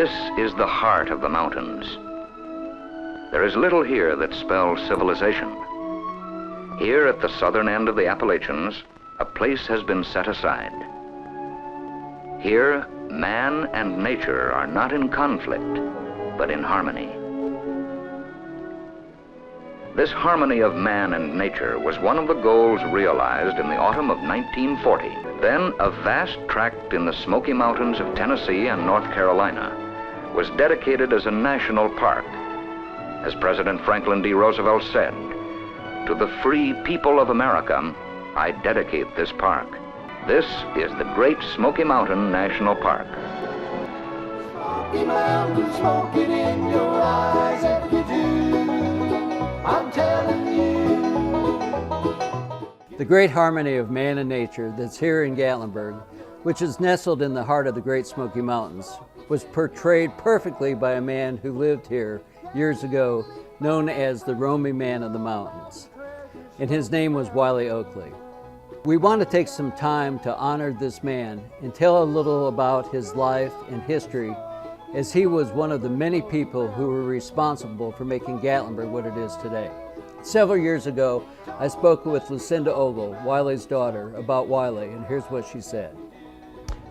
This is the heart of the mountains. There is little here that spells civilization. Here at the southern end of the Appalachians, a place has been set aside. Here, man and nature are not in conflict, but in harmony. This harmony of man and nature was one of the goals realized in the autumn of 1940. Then a vast tract in the Smoky Mountains of Tennessee and North Carolina was dedicated as a national park. As President Franklin D. Roosevelt said, "To the free people of America, I dedicate this park." This is the Great Smoky Mountain National Park. Smoky Mountain, smoke it in your eyes if you do. I'm telling you. The great harmony of man and nature that's here in Gatlinburg, which is nestled in the heart of the Great Smoky Mountains, was portrayed perfectly by a man who lived here years ago, known as the roaming man of the mountains. And his name was Wiley Oakley. We want to take some time to honor this man and tell a little about his life and history, as he was one of the many people who were responsible for making Gatlinburg what it is today. Several years ago, I spoke with Lucinda Ogle, Wiley's daughter, about Wiley, and here's what she said.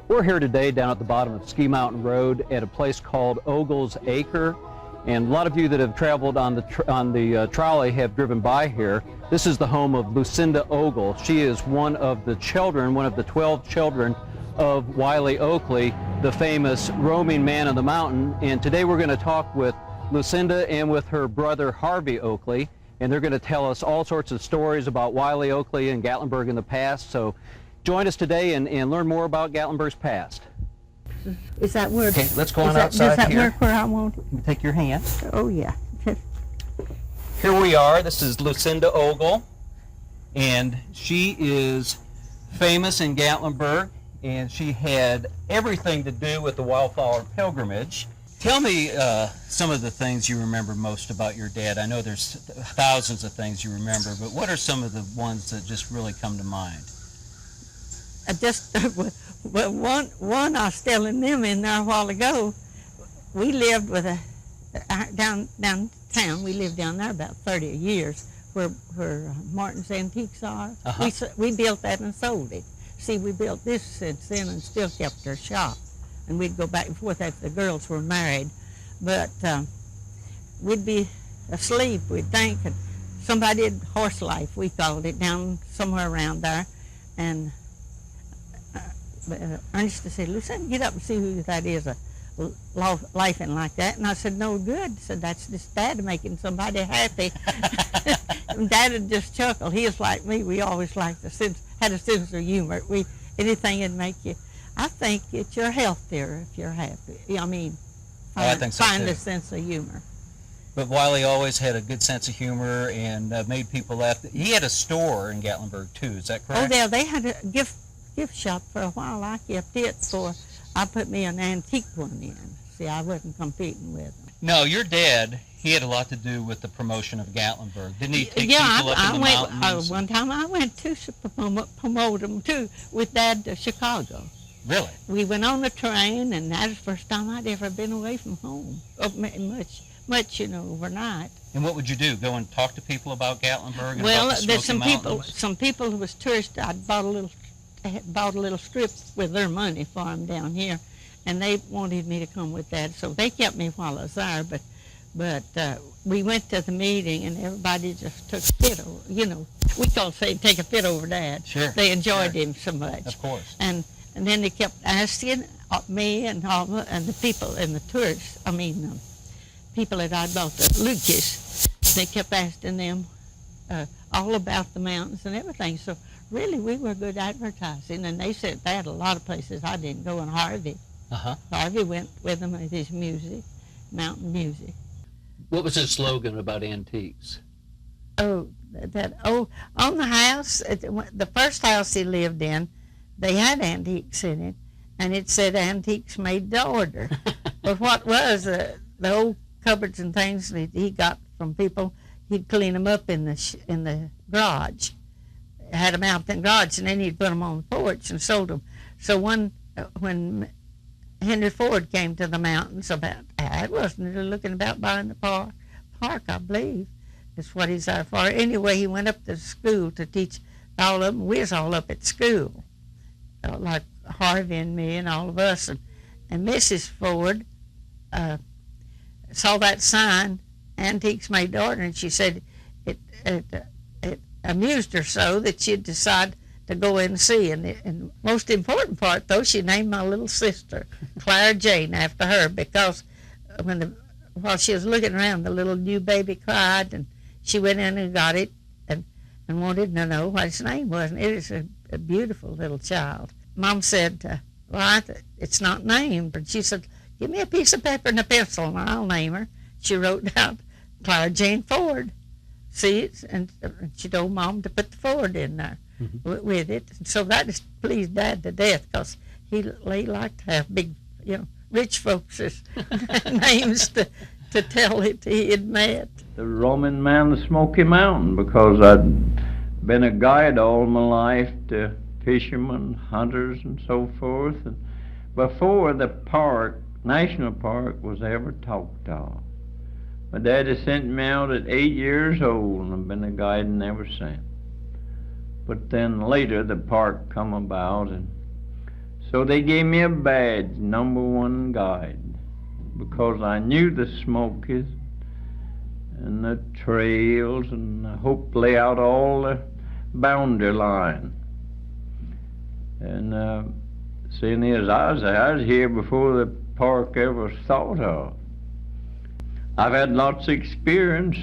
We're here today down at the bottom of Ski Mountain Road at a place called Ogle's Acre. And a lot of you that have traveled on the trolley have driven by here. This is the home of Lucinda Ogle. She is one of the children, one of the 12 children of Wiley Oakley, the famous roaming man of the mountain. And today we're going to talk with Lucinda and with her brother Harvey Oakley. And they're going to tell us all sorts of stories about Wiley Oakley and Gatlinburg in the past. So join us today and learn more about Gatlinburg's past. Is that where? Okay, let's go on outside does that here. work where I want it? You take your hand. Oh, yeah. Here we are. This is Lucinda Ogle, and she is famous in Gatlinburg, and she had everything to do with the Wildflower Pilgrimage. Tell me some of the things you remember most about your dad. I know there's thousands of things you remember, but what are some of the ones that just really come to mind? Well, one I was telling them in there a while ago. We lived with downtown. We lived down there about 30 years, where Martin's Antiques are. We built that and sold it. See, we built this since then and still kept our shop, and we'd go back and forth after the girls were married. But we'd be asleep, we'd think, and somebody did horse life, we called it, down somewhere around there, and Ernest said, "Lucinda, get up and see who that is, laughing like that." And I said, "No good." Said, "That's just Dad making somebody happy." And Dad would just chuckle. He was like me. We always liked had a sense of humor. Anything would make you. I think it's your health there if you're happy. I mean, I think so find too. a sense of humor. But Wiley always had a good sense of humor and made people laugh. He had a store in Gatlinburg too. Is that correct? Oh, yeah. They had a gift shop for a while. I kept it I put me an antique one in. See, I wasn't competing with them. No, your dad, he had a lot to do with the promotion of Gatlinburg. Didn't he take Yeah, people up in the mountains? One time I went to promote them too with Dad to Chicago. Really? We went on the train, and that was the first time I'd ever been away from home, much, overnight. And what would you do? Go and talk to people about Gatlinburg and Well, about the there's Smoky some people who was tourists. I'd bought a little strip with their money for them down here, and they wanted me to come with that, so they kept me while I was there. But we went to the meeting, and everybody just took a fit over. We call it take a fit over Dad. Sure. They enjoyed him so much. Of course. And then they kept asking me and the people and the tourists. People that I bought the Lucas. They kept asking them all about the mountains and everything. So really, we were good advertising. And they said they had a lot of places I didn't go. And Harvey, Harvey went with them with his music, mountain music. What was his slogan about antiques? On the house, the first house he lived in, they had antiques in it, and it said antiques made to order. But what was the old cupboards and things that he got from people, he'd clean them up in the garage. Had them out in the garage, and then he'd put them on the porch and sold them. So when Henry Ford came to the mountains about, I wasn't looking about buying the park, I believe. That's what he's there for. Anyway, he went up to school to teach all of them. We was all up at school, like Harvey and me and all of us. And Mrs. Ford saw that sign, Antiques Made to Order, and she said it amused her so that she'd decide to go in and see. And the most important part, though, she named my little sister, Clara Jane, after her, because while she was looking around, the little new baby cried, and she went in and got it and wanted to know what its name was. And it is a beautiful little child. Mom said, well, it's not named. And she said, give me a piece of paper and a pencil, and I'll name her. She wrote down Clara Jane Ford. See, and she told Mom to put the Ford in there with it. And so that just pleased Dad to death, because he liked to have big, rich folks' names to tell it he had met. The roaming man of the Smoky Mountain, because I'd been a guide all my life to fishermen, hunters, and so forth. And before the national park was ever talked of. My daddy sent me out at 8 years old, and I've been a guiding ever since. But then later the park come about, and so they gave me a badge, #1 guide, because I knew the Smokies and the trails, and I hoped to lay out all the boundary line. And seeing as I was here before the park ever was thought of. I've had lots of experience,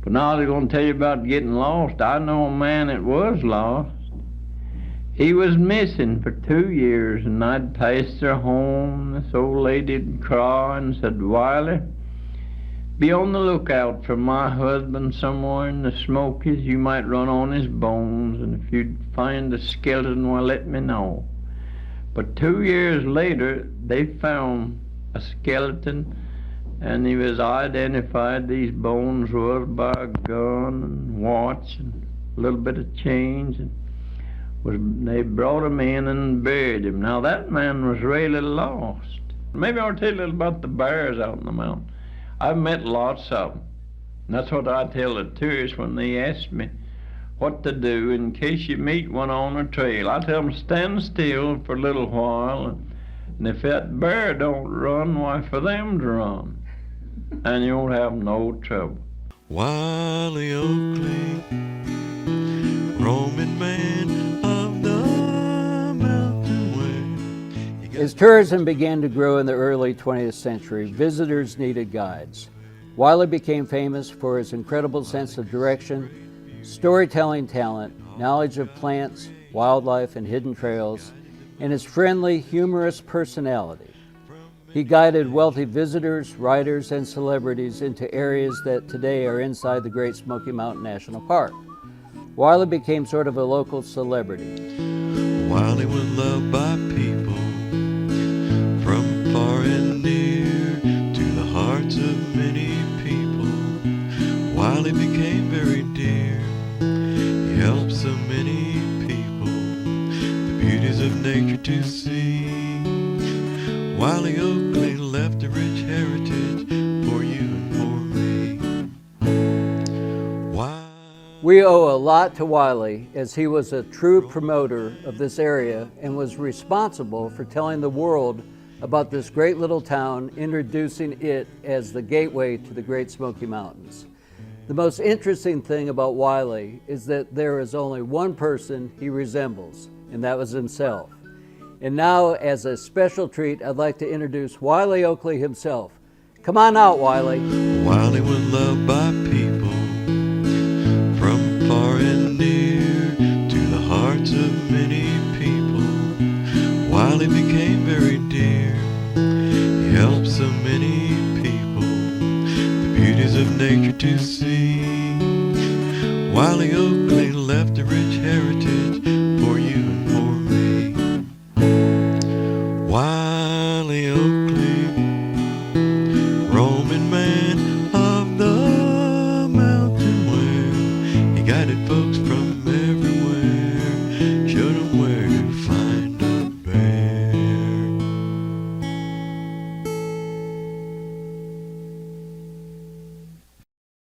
but now they're going to tell you about getting lost. I know a man that was lost. He was missing for 2 years, and I'd passed their home. This old lady'd cry and said, Wiley, be on the lookout for my husband somewhere in the Smokies. You might run on his bones, and if you'd find a skeleton, well, let me know. But 2 years later, they found a skeleton, and he was identified. These bones was by a gun and watch and a little bit of change. And they brought him in and buried him. Now that man was really lost. Maybe I'll tell you a little about the bears out in the mountain. I've met lots of them. And that's what I tell the tourists when they ask me what to do in case you meet one on a trail. I tell them stand still for a little while, and if that bear don't run, why, for them to run. And you won't have no trouble. Wiley Oakley, roaming man of the mountain way. As tourism began to grow in the early 20th century, visitors needed guides. Wiley became famous for his incredible sense of direction, storytelling talent, knowledge of plants, wildlife, and hidden trails, and his friendly, humorous personality. He guided wealthy visitors, writers, and celebrities into areas that today are inside the Great Smoky Mountain National Park. Wiley became sort of a local celebrity. Wiley was loved by people from far and near to the hearts of many people. Wiley became very dear. He helped so many people, the beauties of nature to see. Wiley Oakley left a rich heritage for you and for me. We owe a lot to Wiley, as he was a true promoter of this area and was responsible for telling the world about this great little town, introducing it as the gateway to the Great Smoky Mountains. The most interesting thing about Wiley is that there is only one person he resembles, and that was himself. And now, as a special treat, I'd like to introduce Wiley Oakley himself. Come on out, Wiley. Wiley was loved by people from far and near to the hearts of many people. Wiley became very dear. He helped so many people, the beauties of nature to see. Wiley Oakley left a rich heritage for you and for me. Wiley Oakley, roaming man